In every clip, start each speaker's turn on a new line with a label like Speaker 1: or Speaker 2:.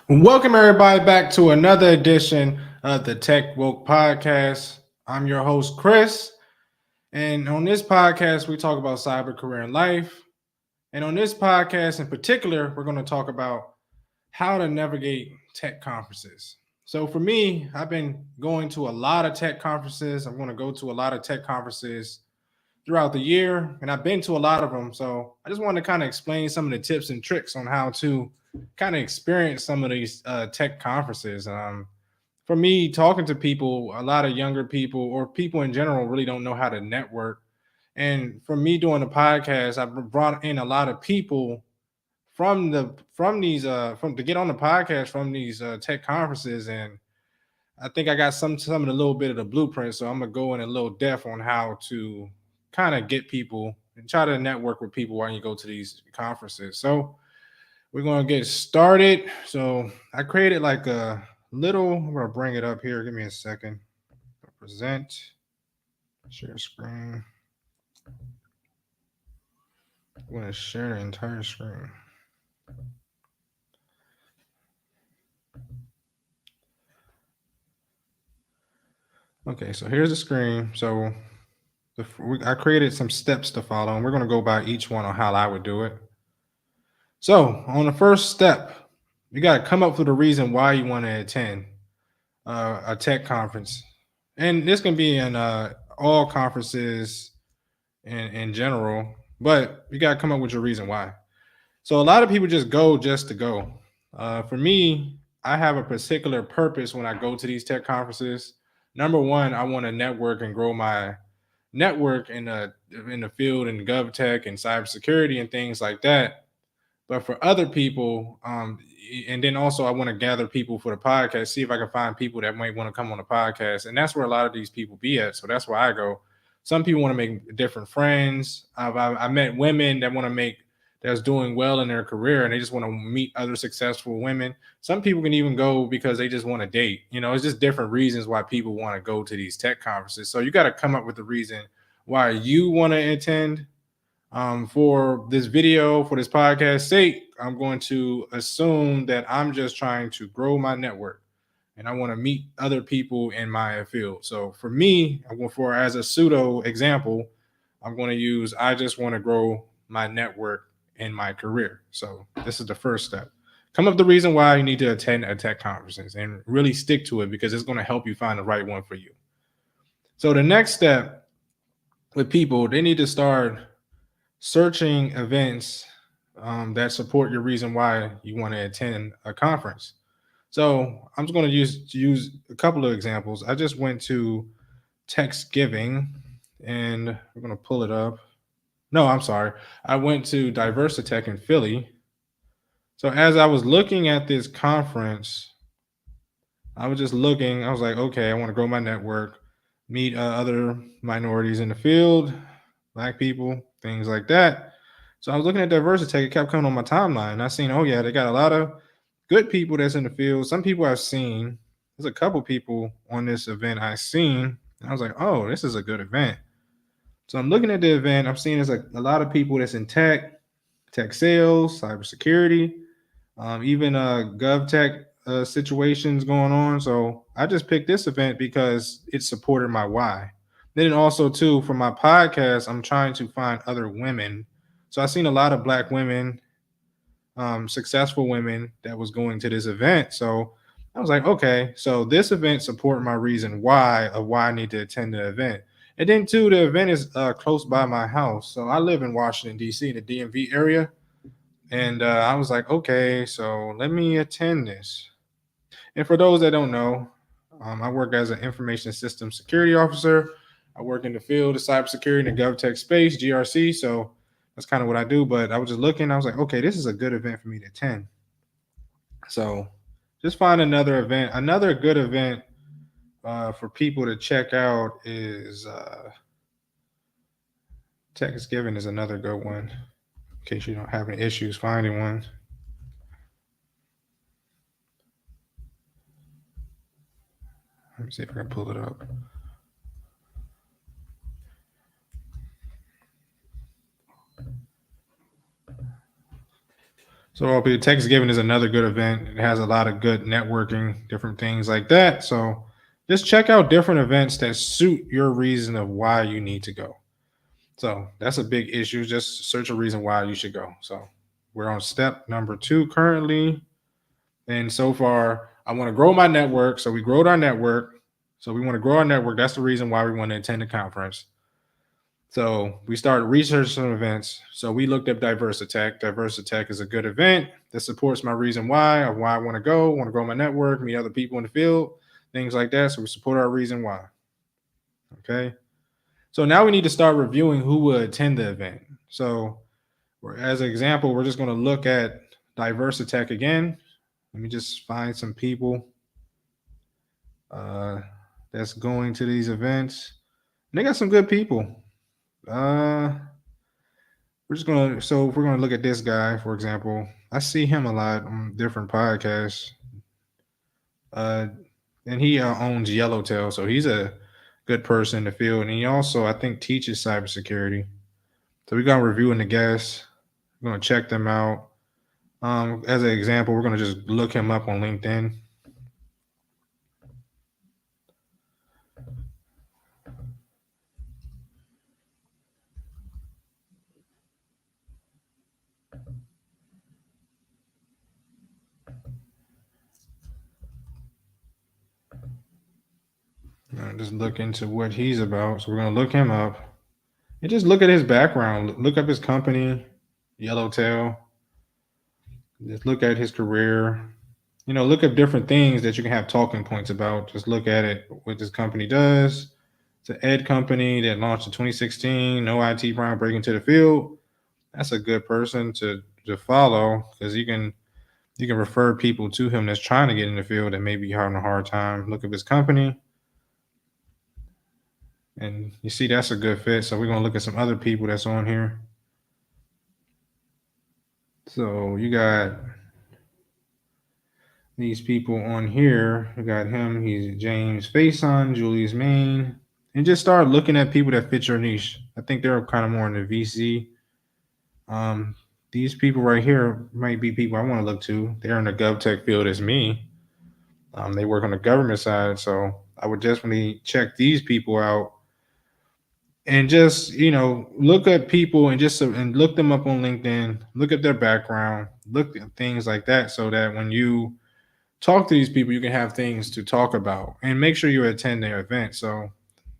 Speaker 1: Welcome everybody back to another edition of the Tech Woke Podcast. I'm your host Chris, and on this podcast we talk about cyber career and life. And on this podcast in particular, we're going to talk about how to navigate tech conferences. So for me, I've been going to a lot of tech conferences. I'm going to go to a lot of tech conferences throughout the year, and I've been to a lot of them. So I just wanted to kind of explain some of the tips and tricks on how to kind of experience some of these tech conferences. For me, talking to people, a lot of younger people or people in general really don't know how to network. And for me doing the podcast, I've brought in a lot of people from these from to get on the podcast from these tech conferences, and I think I got some of the little bit of the blueprint. So I'm gonna go in a little depth on how to kind of get people and try to network with people while you go to these conferences. So we're gonna get started. So I created like a little. I'm gonna bring it up here. Give me a second. Present. Share screen. I'm gonna share the entire screen. Okay, so here's the screen. So I created some steps to follow, and we're gonna go by each one on how I would do it. So on the first step, you got to come up with a reason why you want to attend a tech conference, and this can be in all conferences in general, but you got to come up with your reason why. So a lot of people just go just to go. For me, I have a particular purpose when I go to these tech conferences. Number one, I want to network and grow my network in the field in gov tech and cybersecurity and things like that. But for other people, and then also I want to gather people for the podcast, see if I can find people that might want to come on the podcast. And that's where a lot of these people be at. So that's where I go. Some people want to make different friends. I met women that want to make that's doing well in their career and they just want to meet other successful women. Some people can even go because they just want to date. It's just different reasons why people want to go to these tech conferences. So you got to come up with the reason why you want to attend. For this video, for this podcast sake, I'm going to assume that I'm just trying to grow my network and I want to meet other people in my field. So for me, I'm going for as a pseudo example, I'm going to use I just want to grow my network in my career. So this is the first step. Come up with the reason why you need to attend a tech conferences and really stick to it because it's going to help you find the right one for you. So the next step with people, they need to start searching events that support your reason why you want to attend a conference. So I'm just going to use a couple of examples. I just went to Giving, and we're going to pull it up. No, I'm sorry. I went to Diversitech in Philly. So as I was looking at this conference, I was just looking. I was like, okay, I want to grow my network, meet other minorities in the field, black people, things like that. So I was looking at Diversitech. It kept coming on my timeline. I seen, oh yeah, they got a lot of good people that's in the field. Some people I've seen. There's a couple people on this event I've seen. And I was like, oh, this is a good event. So I'm looking at the event. I'm seeing there's a lot of people that's in tech sales, cybersecurity, even gov tech situations going on. So I just picked this event because it supported my why. Then also too for my podcast, I'm trying to find other women. So I've seen a lot of black women, successful women that was going to this event. So I was like, okay, so this event support my reason why I need to attend the event. And then too, the event is close by my house. So I live in Washington D.C. in the DMV area. And I was like, okay, so let me attend this. And for those that don't know, I work as an information system security officer. I work in the field of cybersecurity and GovTech space, GRC. So that's kind of what I do. But I was just looking, I was like, okay, this is a good event for me to attend. So just find another event. Another good event for people to check out is Thanksgiving is another good one in case you don't have any issues finding one. Let me see if I can pull it up. So Thanksgiving is another good event. It has a lot of good networking, different things like that. So just check out different events that suit your reason of why you need to go. So that's a big issue. Just search a reason why you should go. So we're on step number 2 currently. And so far, I want to grow my network. So we growed our network. So we want to grow our network. That's the reason why we want to attend the conference. So we started researching some events. So we looked up Diversitech. Diversitech is a good event that supports my reason why of why I want to grow my network, meet other people in the field, things like that. So we support our reason why. Okay. So now we need to start reviewing who will attend the event. So as an example, we're just going to look at Diversitech again. Let me just find some people uh, that's going to these events. And they got some good people. Uh, so if we're gonna look at this guy, for example, I see him a lot on different podcasts. Uh, and he owns Yellowtail, so he's a good person in the field. And he also, I think, teaches cybersecurity. So we're gonna reviewing the guests. We're gonna check them out. As an example, we're gonna just look him up on LinkedIn. Just look into what he's about. So we're gonna look him up and just look at his background. Look up his company, Yellowtail. Just look at his career. Look up different things that you can have talking points about. Just look at it, what this company does. It's an ed company that launched in 2016. No IT prime breaking into the field. That's a good person to follow because you can refer people to him that's trying to get in the field that may be having a hard time. Look up his company, and you see that's a good fit. So we're gonna look at some other people that's on here. So you got these people on here. We got him. He's James Faison, Julius Main, and just start looking at people that fit your niche. I think they're kind of more in the VC. Um, these people right here might be people I want to look to. They're in the GovTech field as me. They work on the government side, so I would definitely check these people out and just look at people and and look them up on LinkedIn. Look at their background. Look at things like that, so that when you talk to these people, you can have things to talk about and make sure you attend their event. So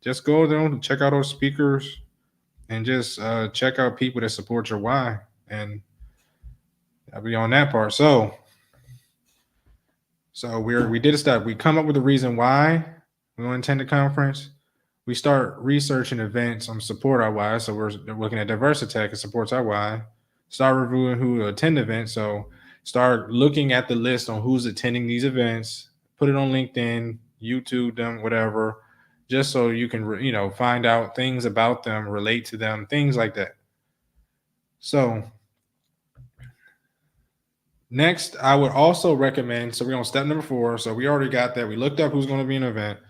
Speaker 1: just go there and check out those speakers and just check out people that support your why. And I'll be on that part. So we did a step. We come up with a reason why we want to attend the conference. We start researching events on support our why. So we're looking at Diversitech and supports our why. Start reviewing who attend events. So start looking at the list on who's attending these events. Put it on LinkedIn, YouTube them, whatever, just so you can find out things about them, relate to them, things like that. So next, I would also recommend. So we're on step number 4. So we already got that. We looked up who's going to be in an event.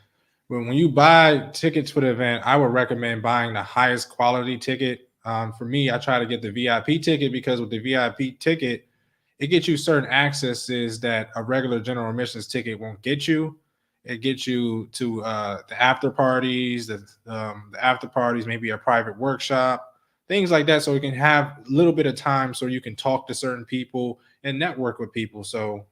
Speaker 1: But when you buy tickets for the event, I would recommend buying the highest quality ticket. For me, I try to get the VIP ticket because with the VIP ticket, it gets you certain accesses that a regular general admissions ticket won't get you. It gets you to the after parties, the after parties, maybe a private workshop, things like that. So you can have a little bit of time so you can talk to certain people and network with people. So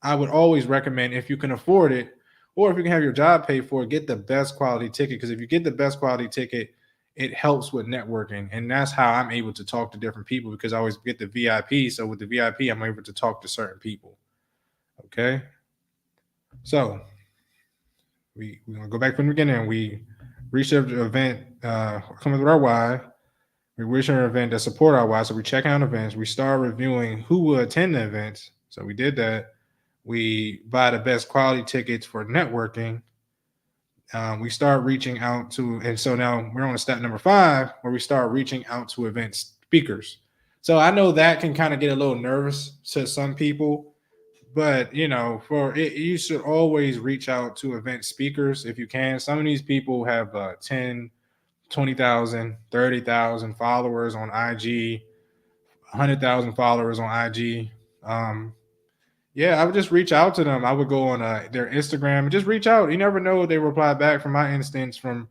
Speaker 1: I would always recommend, if you can afford it, or if you can have your job paid for it, get the best quality ticket. Because if you get the best quality ticket, it helps with networking. And that's how I'm able to talk to different people, because I always get the VIP. So with the VIP, I'm able to talk to certain people. Okay. So we're going to go back from the beginning. We research an event, come up with our why. We research an event that support our why. So we check out events. We start reviewing who will attend the events. So we did that. We buy the best quality tickets for networking. We start reaching out to, and so now we're on step number 5, where we start reaching out to event speakers. So I know that can kind of get a little nervous to some people, but for it, you should always reach out to event speakers if you can. Some of these people have 10, 20,000, 30,000 followers on IG. 100,000 followers on IG. Um, yeah, I would just reach out to them. I would go on their Instagram and just reach out. You never know what they reply back. From my instance, from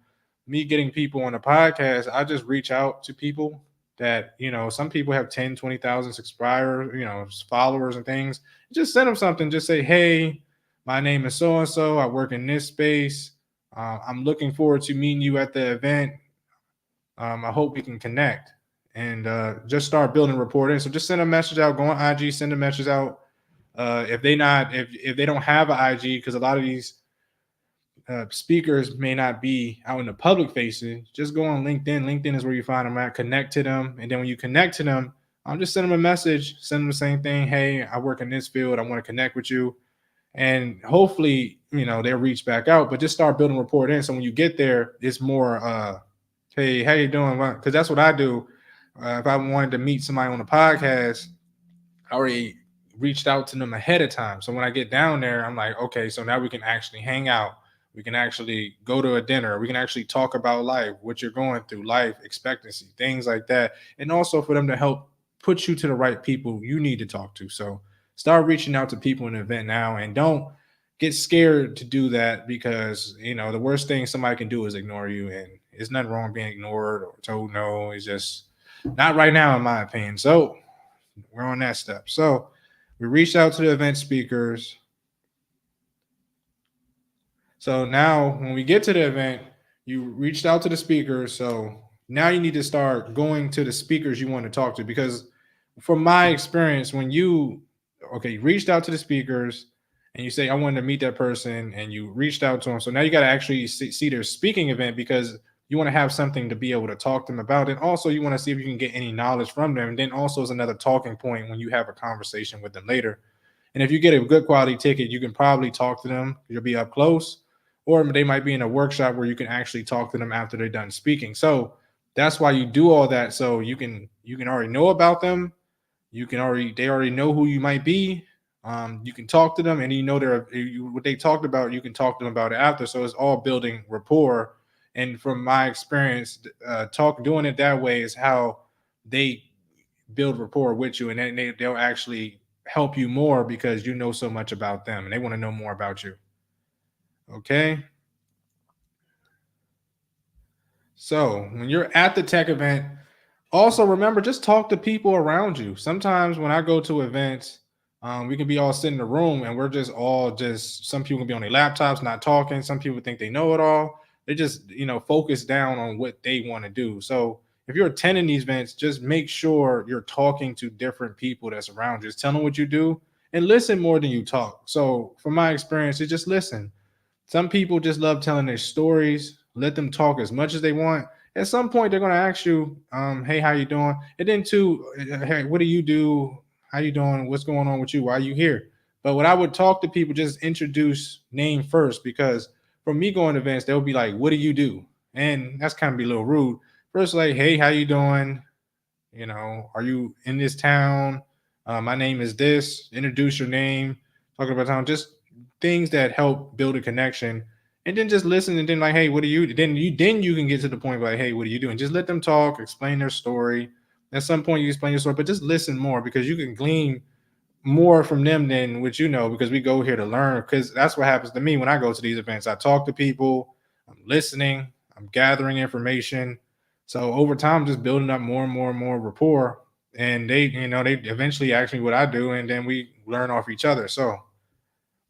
Speaker 1: me getting people on the podcast, I just reach out to people that, some people have 10, 20,000 subscribers, followers and things. Just send them something. Just say, hey, my name is so and so. I work in this space. I'm looking forward to meeting you at the event. I hope we can connect and just start building rapport in. So just send a message out, go on IG, send a message out. If they don't have an IG, because a lot of these speakers may not be out in the public facing, just go on LinkedIn. LinkedIn is where you find them at. Connect to them, and then when you connect to them, I'll just send them a message, send them the same thing. Hey, I work in this field. I want to connect with you, and hopefully, they'll reach back out. But just start building rapport in. So when you get there, it's more, hey, how you doing? Because that's what I do. If I wanted to meet somebody on the podcast, I already reached out to them ahead of time. So when I get down there, I'm like, okay, so now we can actually hang out. We can actually go to a dinner. We can actually talk about life, what you're going through, life expectancy, things like that. And also for them to help put you to the right people you need to talk to. So start reaching out to people in the event now, and don't get scared to do that, because, the worst thing somebody can do is ignore you. And it's nothing wrong being ignored or told no. It's just not right now, in my opinion. So we're on that step. So we reached out to the event speakers. So now when we get to the event, you reached out to the speakers. So now you need to start going to the speakers you want to talk to, because from my experience, when you reached out to the speakers and you say, I wanted to meet that person, and you reached out to them. So now you got to actually see their speaking event, because you want to have something to be able to talk to them about. And also you want to see if you can get any knowledge from them. And then also is another talking point when you have a conversation with them later. And if you get a good quality ticket, you can probably talk to them. You'll be up close, or they might be in a workshop where you can actually talk to them after they're done speaking. So that's why you do all that. So you can already know about them. They already know who you might be. You can talk to them, and what they talked about. You can talk to them about it after. So it's all building rapport. And from my experience, doing it that way is how they build rapport with you, and then they'll actually help you more, because you know so much about them and they want to know more about you. Okay. So when you're at the tech event, also remember, just talk to people around you. Sometimes when I go to events, we can be all sitting in a room and we're just some people can be on their laptops not talking. Some people think they know it all. They just focus down on what they want to do. So if you're attending these events, just make sure you're talking to different people that's around you. Just tell them what you do and listen more than you talk. So from my experience, it's just listen. Some people just love telling their stories. Let them talk as much as they want. At some point, they're going to ask you, "Hey, how you doing?" And then too, "Hey, what do you do? How you doing? What's going on with you? Why are you here?" But what I would talk to people, just introduce name first, because for me going to events, they'll be like, "What do you do?" And that's kind of be a little rude. First, like, "Hey, how you doing? Are you in this town? My name is this." Introduce your name, talking about town, just things that help build a connection. And then just listen, and then like, hey, what do you then you can get to the point like, hey, what are you doing? Just let them talk, explain their story. At some point you explain your story, but just listen more, because you can glean more from them than what you know, because we go here to learn. Because that's what happens to me when I go to these events. I talk to people, I'm listening, I'm gathering information. So over time, just building up more and more and more rapport. And they eventually ask me what I do, and then we learn off each other. So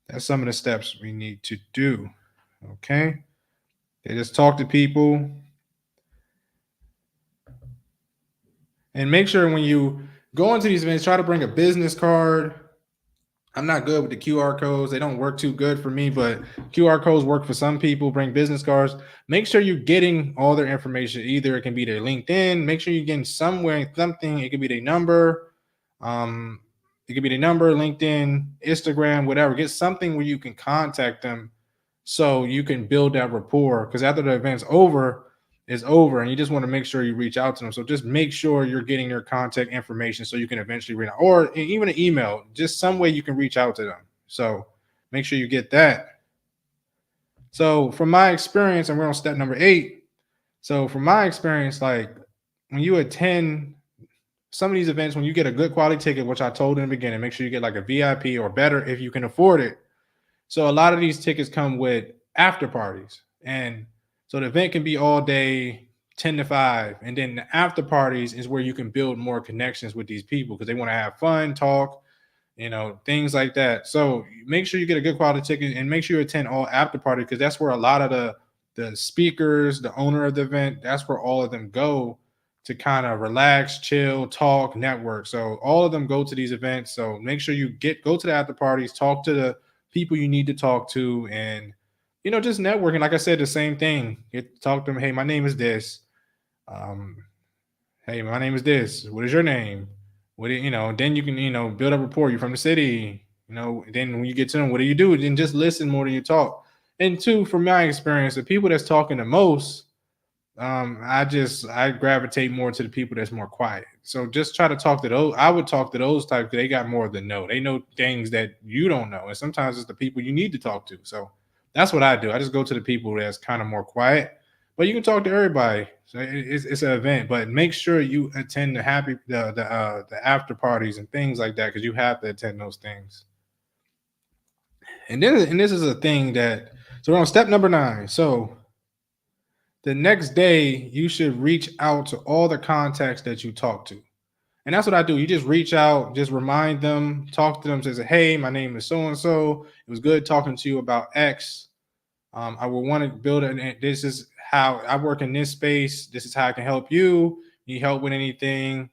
Speaker 1: that's some of the steps we need to do. Okay. They just talk to people, and make sure when you go into these events, try to bring a business card. I'm not good with the QR codes. They don't work too good for me, but QR codes work for some people. Bring business cards. Make sure you're getting all their information. Either it can be their LinkedIn. Make sure you're getting somewhere something. It could be their number. Um, it could be their number, LinkedIn, Instagram, whatever. Get something where you can contact them, so you can build that rapport. Because after the event's over, it's over, and you just want to make sure you reach out to them. So just make sure you're getting their contact information, so you can eventually reach out, or even an email, just some way you can reach out to them. So make sure you get that. So from my experience, and we're on step number 8. So from my experience, like when you attend some of these events, when you get a good quality ticket, which I told in the beginning, make sure you get like a VIP or better if you can afford it. So a lot of these tickets come with after parties. And so the event can be all day, 10 to 5. And then the after parties is where you can build more connections with these people because they want to have fun, talk, things like that. So make sure you get a good quality ticket and make sure you attend all after party because that's where a lot of the speakers, the owner of the event, that's where all of them go to kind of relax, chill, talk, network. So all of them go to these events. So make sure you go to the after parties, talk to the people you need to talk to, and just networking. Like I said, the same thing. Talk to them. Hey, my name is this. Um, hey, my name is this. What is your name? Then you can, build up rapport. You're from the city, then when you get to them, what do you do? Then just listen more than you talk. And two, from my experience, the people that's talking the most, I gravitate more to the people that's more quiet. So just try to talk to those. I would talk to those types because they got more to know. They know things that you don't know. And sometimes it's the people you need to talk to. So that's what I do. I just go to the people that's kind of more quiet. But you can talk to everybody. So it's an event, but make sure you attend the after parties and things like that because you have to attend those things. And this is a thing that so we're on step number 9. So the next day you should reach out to all the contacts that you talk to. And that's what I do. You just reach out, just remind them, talk to them, say, hey, my name is so and so. It was good talking to you about X. I will want to build it. This is how I work in this space. This is how I can help you. Need help with anything,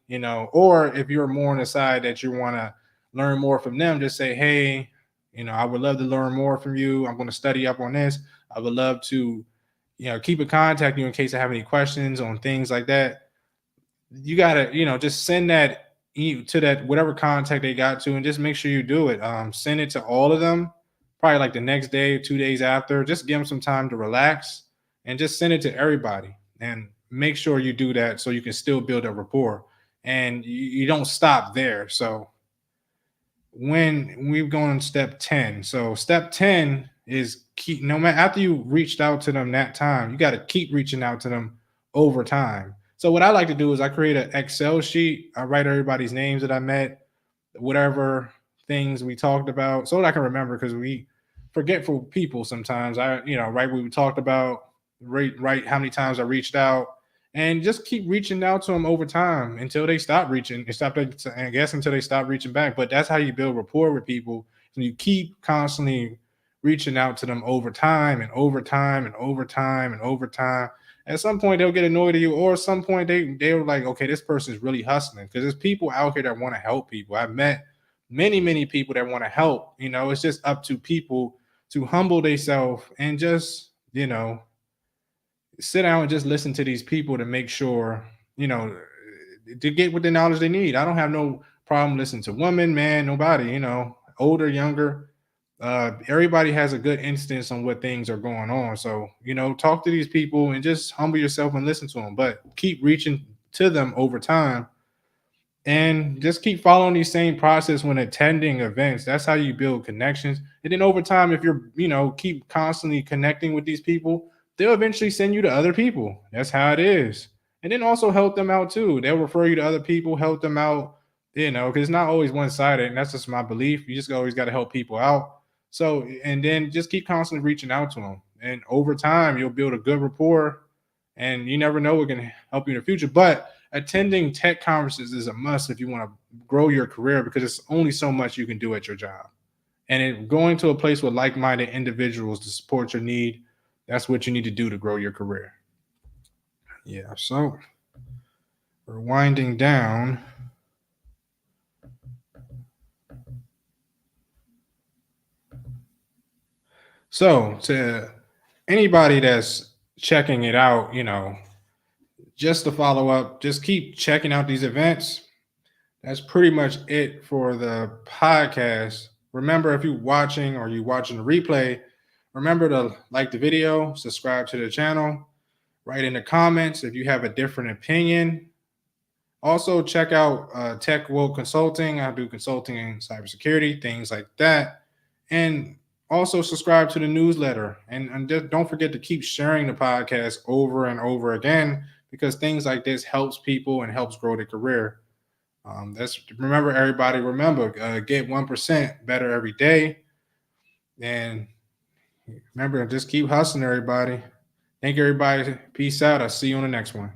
Speaker 1: or if you're more on the side that you want to learn more from them, just say, hey, I would love to learn more from you. I'm going to study up on this. I would love to, keep in contact you in case I have any questions on things like that. You gotta, just send that to that whatever contact they got to, and just make sure you do it. Send it to all of them, probably like the next day, 2 days after. Just give them some time to relax, and just send it to everybody. And make sure you do that so you can still build a rapport, and you don't stop there. So when we've gone on step 10, so step 10 is keep no matter after you reached out to them that time, you got to keep reaching out to them over time. So what I like to do is I create an Excel sheet. I write everybody's names that I met, whatever things we talked about, so that I can remember because we forgetful people sometimes. I, write what we talked about, write how many times I reached out, and just keep reaching out to them over time until they stop reaching and I guess until they stop reaching back. But that's how you build rapport with people. And you keep constantly reaching out to them over time and over time and over time and over time. At some point they'll get annoyed at you, or at some point they're like, okay, this person is really hustling, because there's people out here that want to help people. I've met many people that want to help. It's just up to people to humble themselves and just sit down and just listen to these people to make sure to get what the knowledge they need. I don't have no problem listening to women, man, nobody, older, younger. Everybody has a good instance on what things are going on. So, talk to these people and just humble yourself and listen to them, but keep reaching to them over time, and just keep following the same process when attending events. That's how you build connections. And then over time, if you're, keep constantly connecting with these people, they'll eventually send you to other people. That's how it is. And then also help them out too. They'll refer you to other people, help them out, because it's not always one-sided. And that's just my belief. You just always got to help people out. So, and then just keep constantly reaching out to them. And over time, you'll build a good rapport, and you never know what can help you in the future. But attending tech conferences is a must if you want to grow your career, because it's only so much you can do at your job. And going to a place with like-minded individuals to support your need, that's what you need to do to grow your career. Yeah, so we're winding down. So to anybody that's checking it out, just to follow up, just keep checking out these events. That's pretty much it for the podcast. Remember, if you're watching or you watching the replay, remember to like the video, subscribe to the channel, write in the comments if you have a different opinion. Also, check out Tech Woke Consulting. I do consulting in cybersecurity, things like that. And also subscribe to the newsletter. And just don't forget to keep sharing the podcast over and over again, because things like this helps people and helps grow their career. That's remember, everybody. Remember, get 1% better every day, and remember, just keep hustling, everybody. Thank you, everybody. Peace out. I'll see you on the next one.